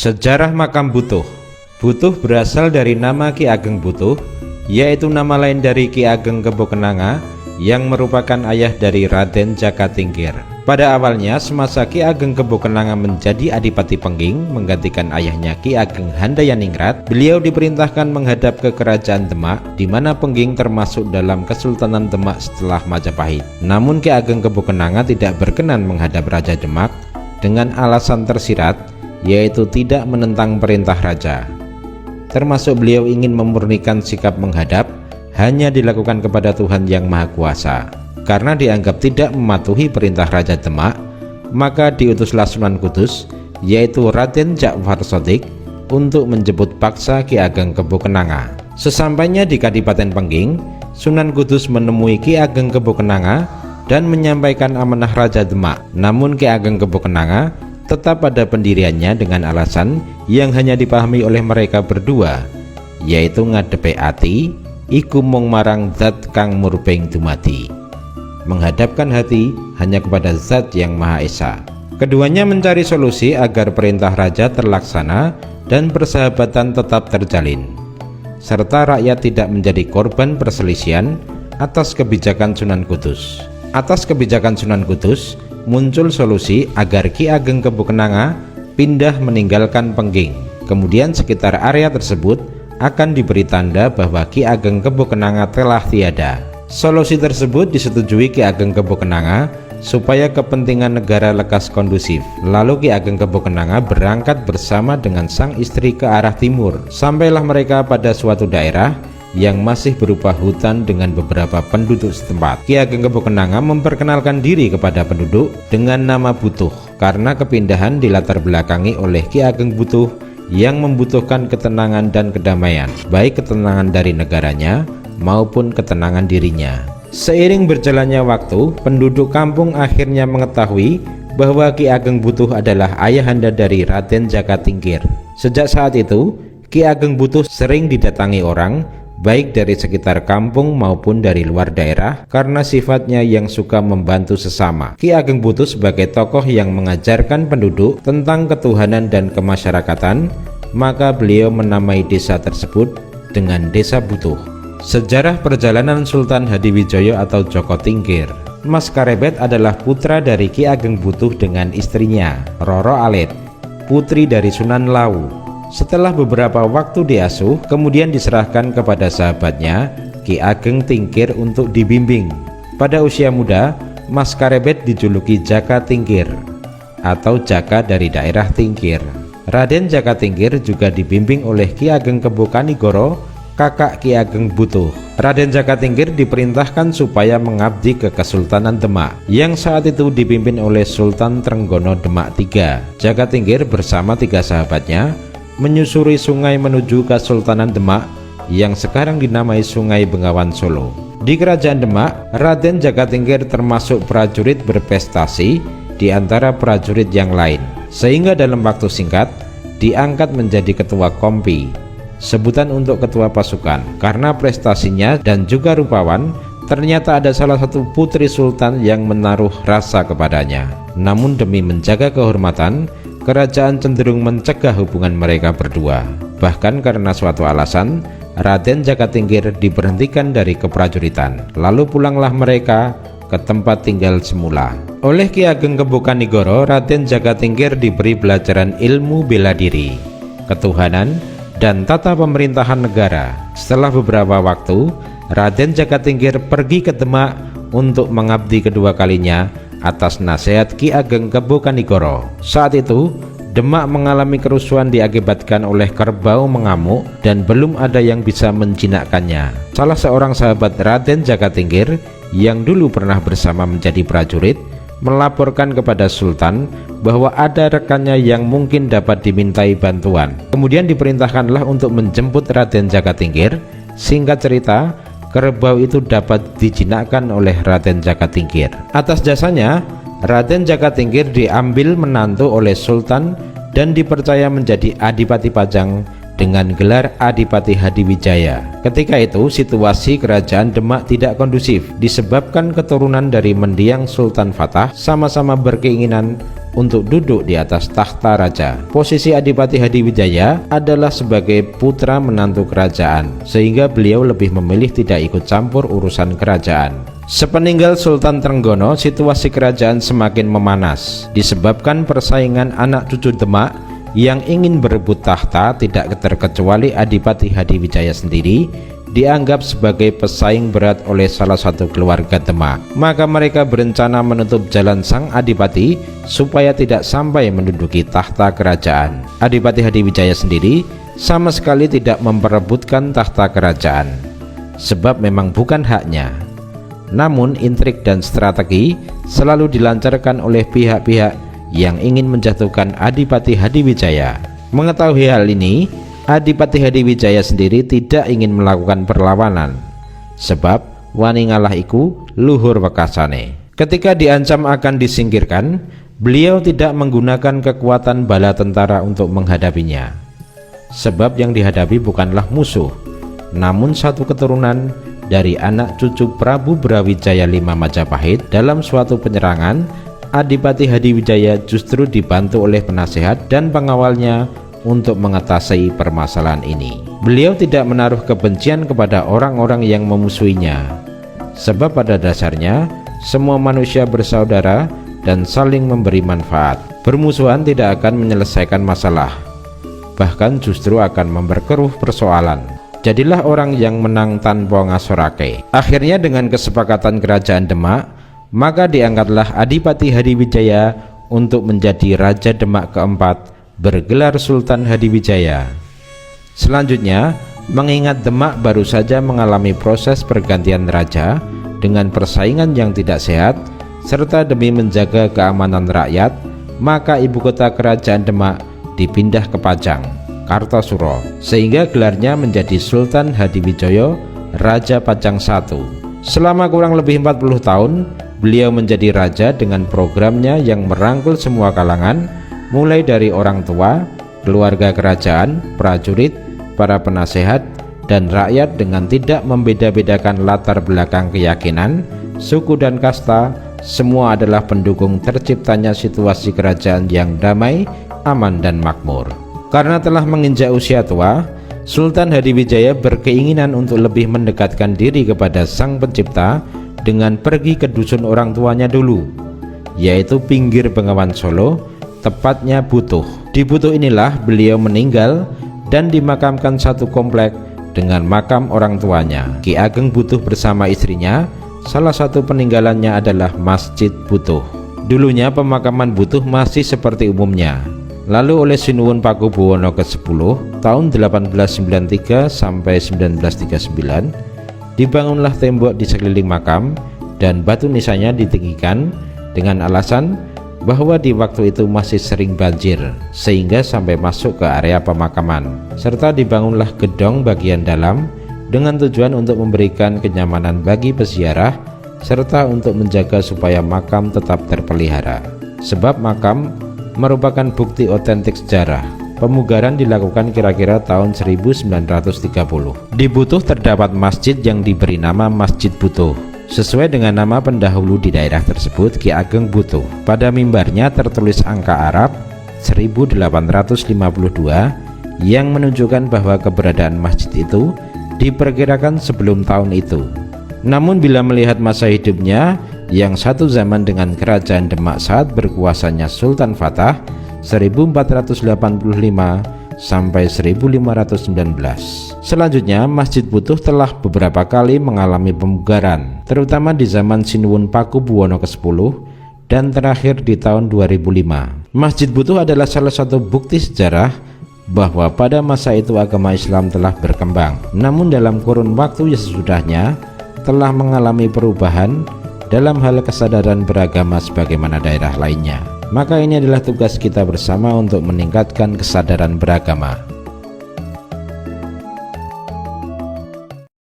Sejarah makam Butuh. Butuh berasal dari nama Ki Ageng Butuh, yaitu nama lain dari Ki Ageng Kebokenanga yang merupakan ayah dari Raden Jaka Tingkir. Pada awalnya, semasa Ki Ageng Kebokenanga menjadi Adipati Pengging menggantikan ayahnya Ki Ageng Handayaningrat, beliau diperintahkan menghadap ke Kerajaan Demak, di mana Pengging termasuk dalam Kesultanan Demak setelah Majapahit. Namun Ki Ageng Kebokenanga tidak berkenan menghadap Raja Demak dengan alasan tersirat, yaitu tidak menentang perintah raja. Termasuk beliau ingin memurnikan sikap menghadap hanya dilakukan kepada Tuhan Yang Maha Kuasa. Karena dianggap tidak mematuhi perintah Raja Demak, maka diutuslah Sunan Kudus, yaitu Raden Ja'far Shadiq, untuk menjemput paksa Ki Ageng Kebokenanga. Sesampainya di Kadipaten Pengging, Sunan Kudus menemui Ki Ageng Kebokenanga dan menyampaikan amanah Raja Demak. Namun Ki Ageng Kebokenanga tetap pada pendiriannya dengan alasan yang hanya dipahami oleh mereka berdua, yaitu ngadepe ati iku mung marang zat kang murbeng dumadi, menghadapkan hati hanya kepada zat yang Maha Esa. Keduanya mencari solusi agar perintah raja terlaksana dan persahabatan tetap terjalin, serta rakyat tidak menjadi korban perselisihan atas kebijakan Sunan Kudus. Atas kebijakan Sunan Kudus muncul solusi agar Ki Ageng Kebokenanga pindah meninggalkan Pengging. Kemudian sekitar area tersebut akan diberi tanda bahwa Ki Ageng Kebokenanga telah tiada. Solusi tersebut disetujui Ki Ageng Kebokenanga supaya kepentingan negara lekas kondusif. Lalu Ki Ageng Kebokenanga berangkat bersama dengan sang istri ke arah timur. Sampailah mereka pada suatu daerah yang masih berupa hutan dengan beberapa penduduk setempat. Ki Ageng Kebokenanga memperkenalkan diri kepada penduduk dengan nama Butuh, karena kepindahan dilatar belakangi oleh Ki Ageng Butuh yang membutuhkan ketenangan dan kedamaian, baik ketenangan dari negaranya maupun ketenangan dirinya. Seiring berjalannya waktu, penduduk kampung akhirnya mengetahui bahwa Ki Ageng Butuh adalah ayahanda dari Raden Jaka Tingkir. Sejak saat itu, Ki Ageng Butuh sering didatangi orang, baik dari sekitar kampung maupun dari luar daerah, karena sifatnya yang suka membantu sesama. Ki Ageng Butuh sebagai tokoh yang mengajarkan penduduk tentang ketuhanan dan kemasyarakatan, maka beliau menamai desa tersebut dengan Desa Butuh. Sejarah perjalanan Sultan Hadiwijaya atau Joko Tingkir. Mas Karebet adalah putra dari Ki Ageng Butuh dengan istrinya Roro Alit, putri dari Sunan Lawu. Setelah beberapa waktu diasuh, kemudian diserahkan kepada sahabatnya Ki Ageng Tingkir untuk dibimbing. Pada usia muda, Mas Karebet dijuluki Jaka Tingkir atau Jaka dari daerah Tingkir. Raden Jaka Tingkir juga dibimbing oleh Ki Ageng Kebokanigoro, kakak Ki Ageng Butuh. Raden Jaka Tingkir diperintahkan supaya mengabdi ke Kesultanan Demak yang saat itu dipimpin oleh Sultan Trenggono Demak III. Jaka Tingkir bersama 3 sahabatnya menyusuri sungai menuju Kesultanan Demak yang sekarang dinamai Sungai Bengawan Solo. Di Kerajaan Demak, Raden Jaka Tingkir termasuk prajurit berprestasi di antara prajurit yang lain, sehingga dalam waktu singkat diangkat menjadi ketua kompi, sebutan untuk ketua pasukan. Karena prestasinya dan juga rupawan, ternyata ada salah satu putri sultan yang menaruh rasa kepadanya. Namun demi menjaga kehormatan, kerajaan cenderung mencegah hubungan mereka berdua. Bahkan karena suatu alasan, Raden Jaka Tingkir diberhentikan dari keprajuritan. Lalu pulanglah mereka ke tempat tinggal semula. Oleh Ki Ageng Kebokanigoro, Raden Jaka Tingkir diberi pelajaran ilmu bela diri, ketuhanan, dan tata pemerintahan negara. Setelah beberapa waktu, Raden Jaka Tingkir pergi ke Demak untuk mengabdi kedua kalinya atas nasihat Ki Ageng Kebokanigoro. Saat itu Demak mengalami kerusuhan diakibatkan oleh kerbau mengamuk dan belum ada yang bisa menjinakkannya. Salah seorang sahabat Raden Jaka Tingkir yang dulu pernah bersama menjadi prajurit melaporkan kepada Sultan bahwa ada rekannya yang mungkin dapat dimintai bantuan. Kemudian diperintahkanlah untuk menjemput Raden Jaka Tingkir. Singkat cerita, kerbau itu dapat dijinakkan oleh Raden Jaka Tingkir. Atas jasanya, Raden Jaka Tingkir diambil menantu oleh Sultan dan dipercaya menjadi Adipati Pajang dengan gelar Adipati Hadiwijaya. Ketika itu situasi kerajaan Demak tidak kondusif disebabkan keturunan dari mendiang Sultan Fatah sama-sama berkeinginan untuk duduk di atas tahta raja. Posisi Adipati Hadiwijaya adalah sebagai putra menantu kerajaan, sehingga beliau lebih memilih tidak ikut campur urusan kerajaan. Sepeninggal Sultan Trenggono, situasi kerajaan semakin memanas disebabkan persaingan anak cucu Demak yang ingin berebut tahta. Tidak terkecuali Adipati Hadiwijaya sendiri dianggap sebagai pesaing berat oleh salah satu keluarga Demak. Maka mereka berencana menutup jalan sang Adipati supaya tidak sampai menduduki tahta kerajaan. Adipati Hadiwijaya sendiri sama sekali tidak memperebutkan tahta kerajaan, sebab memang bukan haknya. Namun intrik dan strategi selalu dilancarkan oleh pihak-pihak yang ingin menjatuhkan Adipati Hadiwijaya. Mengetahui hal ini, Adipati Hadiwijaya sendiri tidak ingin melakukan perlawanan, sebab wani ngalah iku luhur wekasane. Ketika diancam akan disingkirkan, beliau tidak menggunakan kekuatan bala tentara untuk menghadapinya, sebab yang dihadapi bukanlah musuh, namun satu keturunan dari anak cucu Prabu Brawijaya V Majapahit. Dalam suatu penyerangan, Adipati Hadiwijaya justru dibantu oleh penasehat dan pengawalnya untuk mengatasi permasalahan ini. Beliau tidak menaruh kebencian kepada orang-orang yang memusuhinya, sebab pada dasarnya semua manusia bersaudara dan saling memberi manfaat. Bermusuhan tidak akan menyelesaikan masalah, bahkan justru akan memperkeruh persoalan. Jadilah orang yang menang tanpa ngasorake. Akhirnya dengan kesepakatan kerajaan Demak, maka diangkatlah Adipati Hadiwijaya untuk menjadi Raja Demak keempat bergelar Sultan Hadiwijaya. Selanjutnya, mengingat Demak baru saja mengalami proses pergantian raja dengan persaingan yang tidak sehat, serta demi menjaga keamanan rakyat, maka ibu kota kerajaan Demak dipindah ke Pajang, Kartosuro, sehingga gelarnya menjadi Sultan Hadiwijaya Raja Pajang I. Selama kurang lebih 40 tahun, beliau menjadi raja dengan programnya yang merangkul semua kalangan, mulai dari orang tua, keluarga kerajaan, prajurit, para penasehat, dan rakyat dengan tidak membeda-bedakan latar belakang keyakinan, suku dan kasta. Semua adalah pendukung terciptanya situasi kerajaan yang damai, aman, dan makmur. Karena telah menginjak usia tua, Sultan Hadiwijaya berkeinginan untuk lebih mendekatkan diri kepada Sang Pencipta dengan pergi ke dusun orang tuanya dulu, yaitu pinggir Bengawan Solo, tepatnya Butuh. Di Butuh inilah beliau meninggal dan dimakamkan satu komplek dengan makam orang tuanya, Ki Ageng Butuh bersama istrinya. Salah satu peninggalannya adalah Masjid Butuh. Dulunya pemakaman Butuh masih seperti umumnya. Lalu oleh Sinuwun Pakubuwono ke-10 tahun 1893 sampai 1939 dibangunlah tembok di sekeliling makam dan batu nisannya ditinggikan dengan alasan bahwa di waktu itu masih sering banjir sehingga sampai masuk ke area pemakaman, serta dibangunlah gedong bagian dalam dengan tujuan untuk memberikan kenyamanan bagi peziarah serta untuk menjaga supaya makam tetap terpelihara. Sebab makam merupakan bukti otentik sejarah. Pemugaran dilakukan kira-kira tahun 1930. Di Butuh terdapat masjid yang diberi nama Masjid Butuh sesuai dengan nama pendahulu di daerah tersebut, Ki Ageng Butuh. Pada mimbarnya tertulis angka Arab 1852 yang menunjukkan bahwa keberadaan masjid itu diperkirakan sebelum tahun itu. Namun bila melihat masa hidupnya yang satu zaman dengan kerajaan Demak saat berkuasanya Sultan Fatah 1485 sampai 1519. Selanjutnya, Masjid Butuh telah beberapa kali mengalami pemugaran, terutama di zaman Sinuwun Pakubuwono ke-10 dan terakhir di tahun 2005. Masjid Butuh adalah salah satu bukti sejarah bahwa pada masa itu agama Islam telah berkembang, namun dalam kurun waktu yang sesudahnya telah mengalami perubahan dalam hal kesadaran beragama sebagaimana daerah lainnya. Maka ini adalah tugas kita bersama untuk meningkatkan kesadaran beragama.